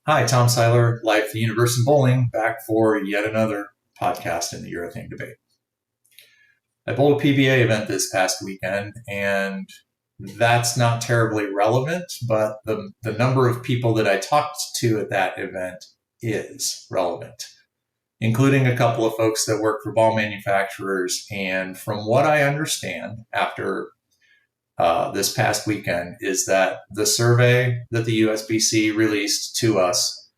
Hi, Tom Seiler, live at the Universe in Bowling, back for yet another podcast in the Urethane Debate. I bowled a PBA event this past weekend, and that's not terribly relevant, but the number of people that I talked to at that event is relevant, including a couple of folks that work for ball manufacturers. And from what I understand after this past weekend is that the survey that the USBC released to us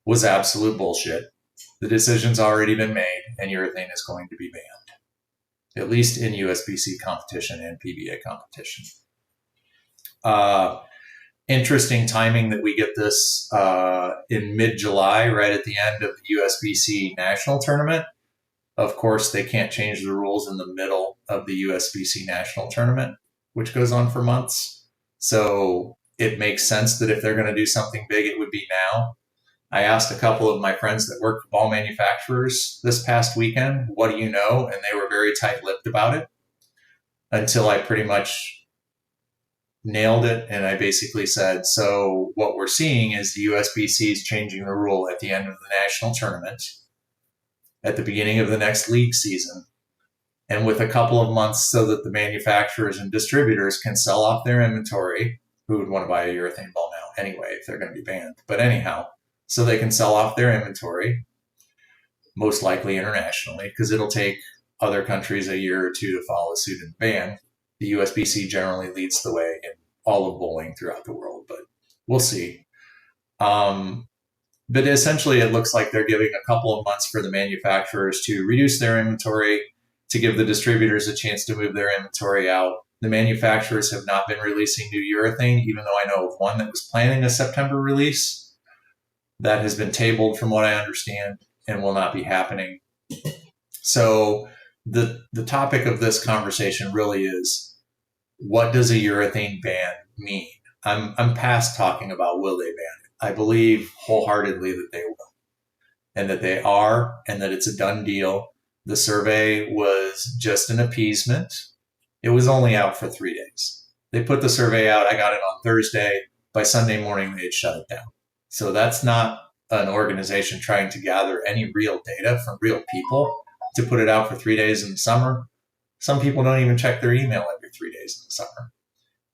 was absolute bullshit. The decision's already been made, and urethane is going to be banned, at least in USBC competition and PBA competition. Interesting timing that we get this in mid-July, right at the end of the USBC national tournament. Of course, they can't change the rules in the middle of the USBC national tournament, which goes on for months. So it makes sense that if they're going to do something big, it would be now. I asked a couple of my friends that work for ball manufacturers this past weekend, what do you know? And they were very tight-lipped about it until I pretty much nailed it. And I basically said, so what we're seeing is the USBC is changing the rule at the end of the national tournament, at the beginning of the next league season, and with a couple of months so that the manufacturers and distributors can sell off their inventory. Who would want to buy a urethane ball now anyway if they're going to be banned? But anyhow, so they can sell off their inventory, most likely internationally, because it'll take other countries a year or two to follow suit and ban. The USBC generally leads the way in all of bowling throughout the world, but we'll see. But essentially, it looks like they're giving a couple of months for the manufacturers to reduce their inventory, to give the distributors a chance to move their inventory out. The manufacturers have not been releasing new urethane, even though I know of one that was planning a September release. That has been tabled from what I understand and will not be happening. So the topic of this conversation really is, what does a urethane ban mean? I'm past talking about will they ban it. I believe wholeheartedly that they will, and that they are, and that it's a done deal. The survey was just an appeasement. It was only out for 3 days. They put the survey out. I got it on Thursday. By Sunday morning, they had shut it down. So that's not an organization trying to gather any real data from real people to put it out for 3 days in the summer. Some people don't even check their email every 3 days in the summer.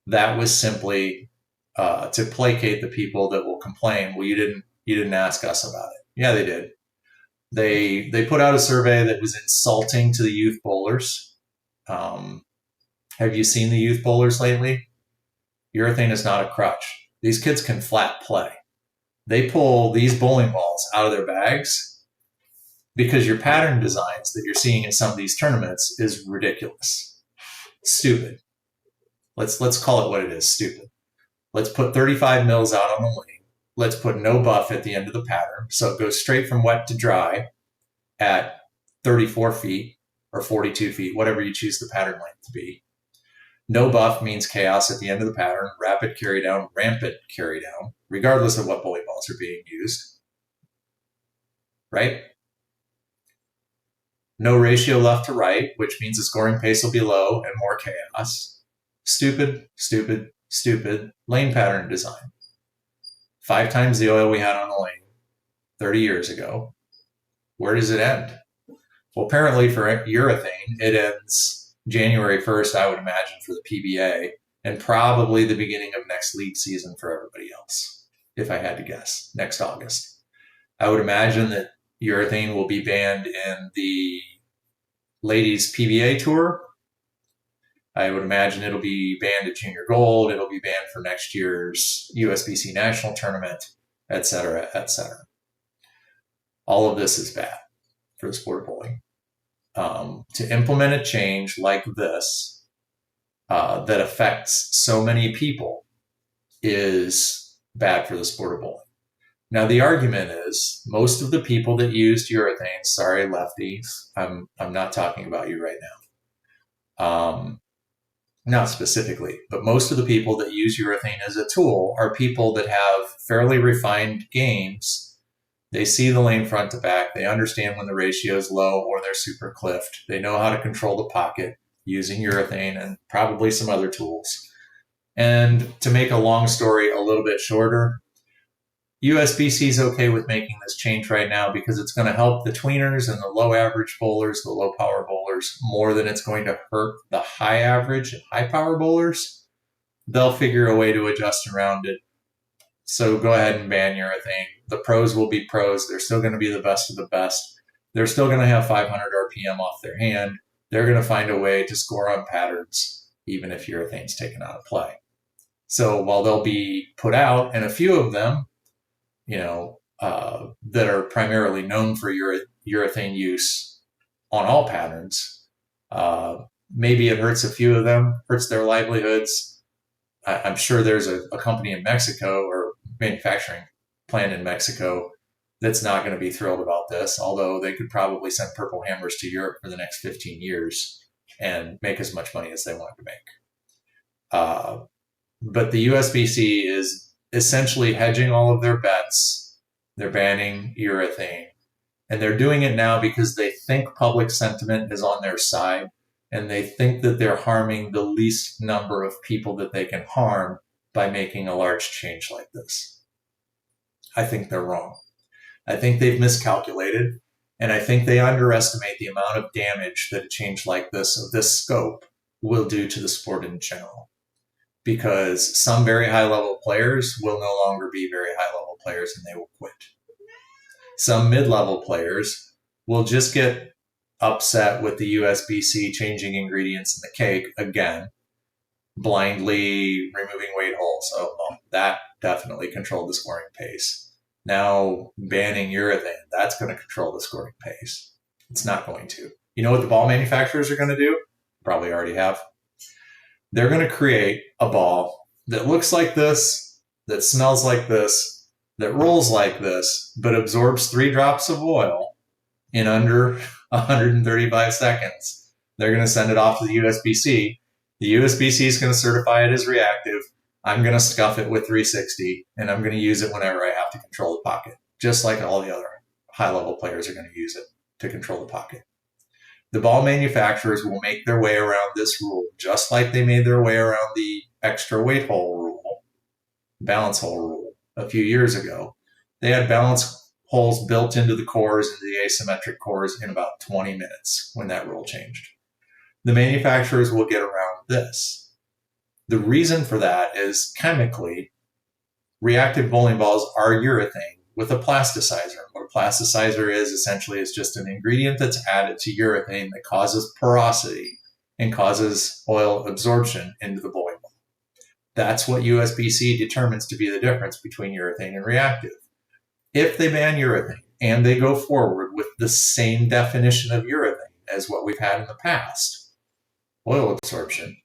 That was simply to placate the people that will complain, well, you didn't ask us about it. Yeah, they did. They put out a survey that was insulting to the youth bowlers. Have you seen the youth bowlers lately? Urethane is not a crutch. These kids can flat play. They pull these bowling balls out of their bags because your pattern designs that you're seeing in some of these tournaments is ridiculous. Stupid. Let's call it what it is, stupid. Let's put 35 mils out on the lane. Let's put no buff at the end of the pattern, so it goes straight from wet to dry at 34 feet or 42 feet, whatever you choose the pattern length to be. No buff means chaos at the end of the pattern, rapid carry down, rampant carry down, regardless of what bowling balls are being used. Right? No ratio left to right, which means the scoring pace will be low and more chaos. Stupid, stupid, stupid lane pattern design. 5 times the oil we had on the lane 30 years ago. Where does it end? Well, apparently for urethane, it ends January 1st, I would imagine, for the PBA, and probably the beginning of next league season for everybody else, if I had to guess, next August. I would imagine that urethane will be banned in the ladies PBA tour. I would imagine it'll be banned at Junior Gold. It'll be banned for next year's USBC national tournament, et cetera, et cetera. All of this is bad for the sport of bowling. To implement a change like this that affects so many people is bad for the sport of bowling. Now, the argument is most of the people that used urethane, sorry, lefties, I'm not talking about you right now, not specifically, but most of the people that use urethane as a tool are people that have fairly refined games. They see the lane front to back. They understand when the ratio is low or they're super cliffed. They know how to control the pocket using urethane and probably some other tools. And to make a long story a little bit shorter, USBC is okay with making this change right now because it's going to help the tweeners and the low average bowlers, the low power bowlers, more than it's going to hurt the high average and high power bowlers. They'll figure a way to adjust around it. So go ahead and ban urethane. The pros will be pros. They're still going to be the best of the best. They're still going to have 500 RPM off their hand. They're going to find a way to score on patterns, even if urethane's taken out of play. So while they'll be put out, and a few of them, that are primarily known for urethane use on all patterns, maybe it hurts a few of them, hurts their livelihoods. I'm sure there's a company in Mexico or manufacturing plant in Mexico that's not going to be thrilled about this, although they could probably send purple hammers to Europe for the next 15 years and make as much money as they want to make. But the USBC is essentially hedging all of their bets. They're banning urethane. And they're doing it now because they think public sentiment is on their side, and they think that they're harming the least number of people that they can harm by making a large change like this. I think they're wrong. I think they've miscalculated, and I think they underestimate the amount of damage that a change like this, of this scope, will do to the sport in general. Because some very high-level players will no longer be very high-level players and they will quit. Some mid-level players will just get upset with the USBC changing ingredients in the cake again, blindly removing weight holes. Oh, well, that definitely controlled the scoring pace. Now banning urethane, that's going to control the scoring pace. It's not going to. You know what the ball manufacturers are going to do? Probably already have. They're going to create a ball that looks like this, that smells like this, that rolls like this, but absorbs 3 drops of oil in under 135 seconds. They're going to send it off to the USBC. The USBC is going to certify it as reactive. I'm going to scuff it with 360, and I'm going to use it whenever I have to control the pocket, just like all the other high-level players are going to use it to control the pocket. The ball manufacturers will make their way around this rule, just like they made their way around the extra weight hole rule, balance hole rule, a few years ago. They had balance holes built into the cores, into the asymmetric cores, in about 20 minutes when that rule changed. The manufacturers will get around this. The reason for that is chemically, reactive bowling balls are urethane with a plasticizer. What a plasticizer is essentially is just an ingredient that's added to urethane that causes porosity and causes oil absorption into the bowling ball. That's what USBC determines to be the difference between urethane and reactive. If they ban urethane and they go forward with the same definition of urethane as what we've had in the past, oil absorption,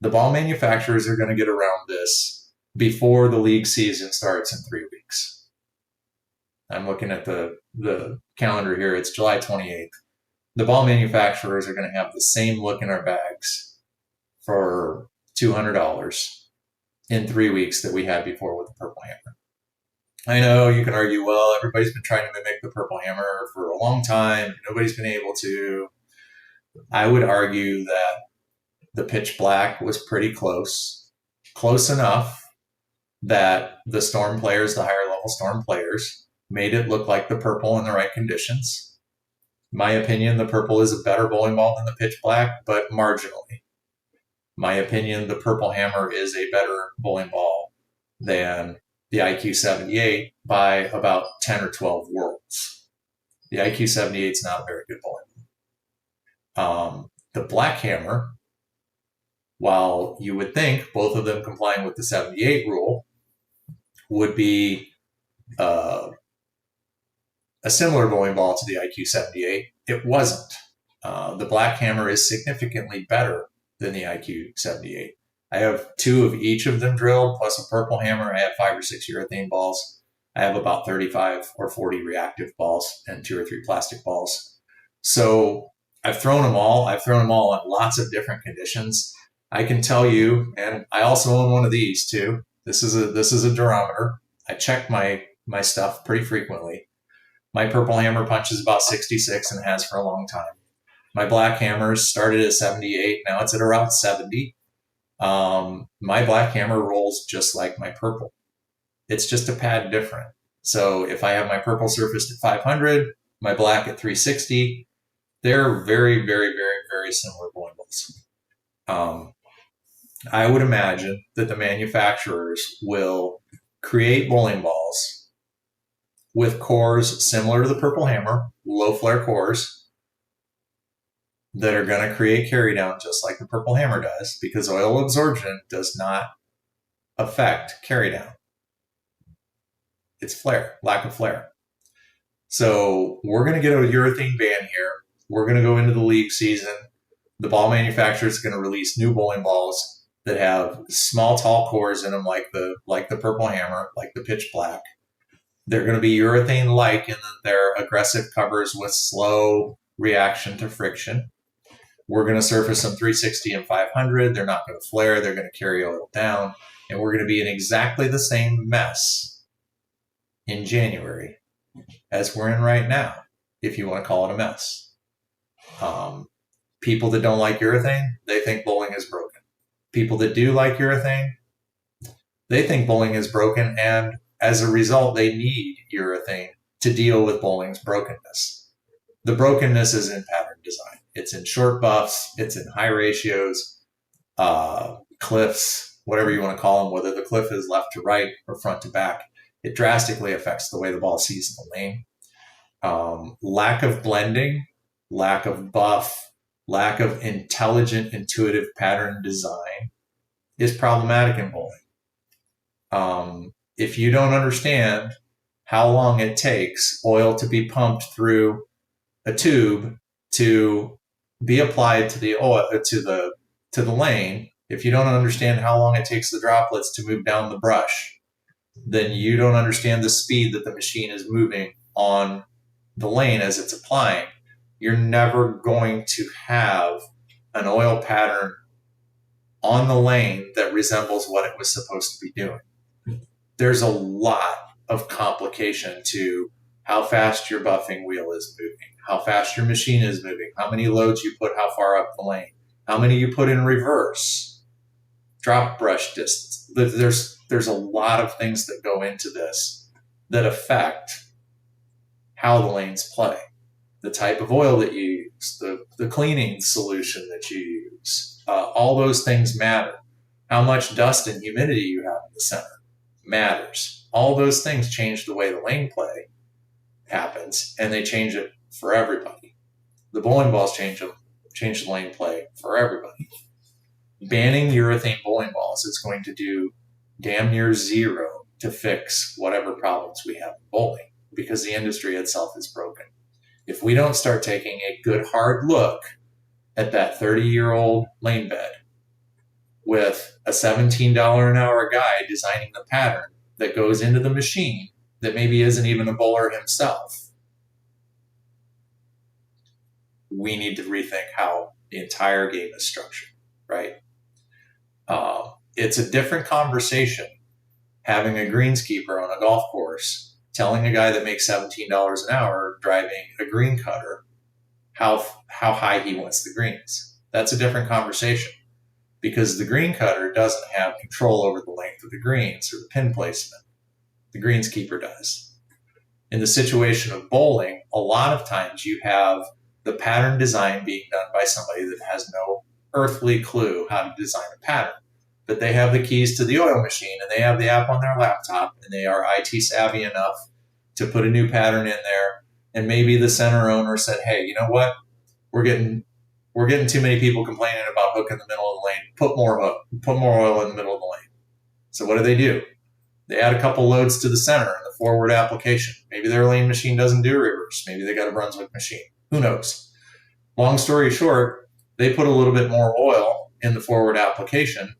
the ball manufacturers are going to get around this before the league season starts in 3 weeks. I'm looking at the calendar here. It's July 28th. The ball manufacturers are going to have the same look in our bags for $200 in 3 weeks that we had before with the Purple Hammer. I know you can argue, well, everybody's been trying to mimic the Purple Hammer for a long time. Nobody's been able to. I would argue that the pitch black was pretty close enough that the Storm players, the higher level Storm players, made it look like the purple in the right conditions. In my opinion, the purple is a better bowling ball than the pitch black, but marginally. In my opinion, the Purple Hammer is a better bowling ball than the IQ 78 by about 10 or 12 worlds. The IQ 78 is not a very good bowling ball. The Black Hammer, while you would think both of them complying with the 78 rule, would be a similar bowling ball to the IQ 78. It wasn't. The Black Hammer is significantly better than the IQ 78. I have 2 of each of them drilled, plus a Purple Hammer. I have 5 or 6 urethane balls. I have about 35 or 40 reactive balls and 2 or 3 plastic balls. So I've thrown them all. I've thrown them all in lots of different conditions. I can tell you, and I also own one of these too. This is a durometer. I check my stuff pretty frequently. My Purple Hammer punches about 66 and has for a long time. My Black Hammer started at 78. Now it's at around 70. My Black Hammer rolls just like my Purple. It's just a pad different. So if I have my purple surfaced at 500, my black at 360, they're very, very, very, very similar bowling balls. I would imagine that the manufacturers will create bowling balls with cores similar to the Purple Hammer, low flare cores that are going to create carry down just like the Purple Hammer does, because oil absorption does not affect carry down. It's flare, lack of flare. So we're going to get a urethane ban here. We're going to go into the league season. The ball manufacturers are going to release new bowling balls that have small, tall cores in them, like the Purple Hammer, like the Pitch Black. They're going to be urethane-like in that they're aggressive covers with slow reaction to friction. We're going to surface them 360 and 500. They're not going to flare. They're going to carry oil down. And we're going to be in exactly the same mess in January as we're in right now, if you want to call it a mess. People that don't like urethane, they think bowling is broken. People that do like urethane, they think bowling is broken, and as a result, they need urethane to deal with bowling's brokenness. The brokenness is in pattern design. It's in short buffs. It's in high ratios, cliffs, whatever you want to call them, whether the cliff is left to right or front to back. It drastically affects the way the ball sees the lane. Lack of blending, lack of buff, lack of intelligent, intuitive pattern design is problematic in bowling. If you don't understand how long it takes oil to be pumped through a tube to be applied to the oil to the lane, if you don't understand how long it takes the droplets to move down the brush, then you don't understand the speed that the machine is moving on the lane as it's applying. You're never going to have an oil pattern on the lane that resembles what it was supposed to be doing. There's a lot of complication to how fast your buffing wheel is moving, how fast your machine is moving, how many loads you put how far up the lane, how many you put in reverse, drop brush distance. There's a lot of things that go into this that affect how the lanes play. The type of oil that you use, the cleaning solution that you use, all those things matter. How much dust and humidity you have in the center matters. All those things change the way the lane play happens, and they change it for everybody. The bowling balls change the lane play for everybody. Banning urethane bowling balls is going to do damn near zero to fix whatever problems we have in bowling, because the industry itself is broken. If we don't start taking a good hard look at that 30-year-old lane bed with a $17 an hour guy designing the pattern that goes into the machine that maybe isn't even a bowler himself, we need to rethink how the entire game is structured, right? It's a different conversation having a greenskeeper on a golf course telling a guy that makes $17 an hour driving a green cutter how high he wants the greens. That's a different conversation, because the green cutter doesn't have control over the length of the greens or the pin placement. The greenskeeper does. In the situation of bowling, a lot of times you have the pattern design being done by somebody that has no earthly clue how to design a pattern. But they have the keys to the oil machine, and they have the app on their laptop, and they are IT savvy enough to put a new pattern in there. And maybe the center owner said, hey, you know what? We're getting too many people complaining about hook in the middle of the lane. Put more oil in the middle of the lane. So what do? They add a couple loads to the center in the forward application. Maybe their lane machine doesn't do reverse. Maybe they got a Brunswick machine. Who knows? Long story short, they put a little bit more oil in the forward application.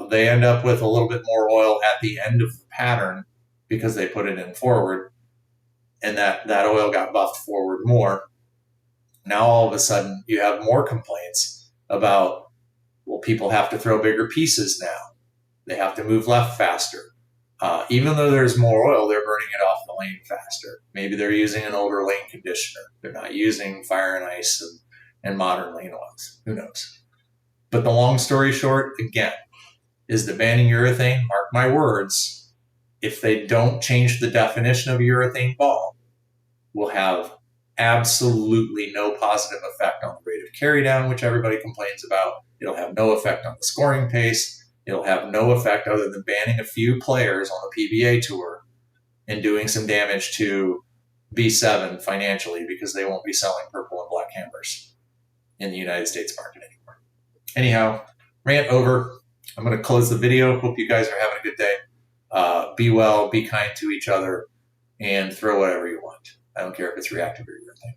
They end up with a little bit more oil at the end of the pattern because they put it in forward, and that oil got buffed forward more. Now all of a sudden you have more complaints about, well, people have to throw bigger pieces now. They have to move left faster. Even though there's more oil, they're burning it off the lane faster. Maybe they're using an older lane conditioner. They're not using fire and ice and modern lane oils. Who knows? But the long story short, again, is that banning urethane, mark my words, if they don't change the definition of urethane ball, will have absolutely no positive effect on the rate of carry down, which everybody complains about. It'll have no effect on the scoring pace. It'll have no effect other than banning a few players on the PBA tour and doing some damage to B7 financially because they won't be selling purple and black hammers in the United States market anymore. Anyhow, rant over. I'm going to close the video. Hope you guys are having a good day. Be well, be kind to each other, and throw whatever you want. I don't care if it's reactive or urethane.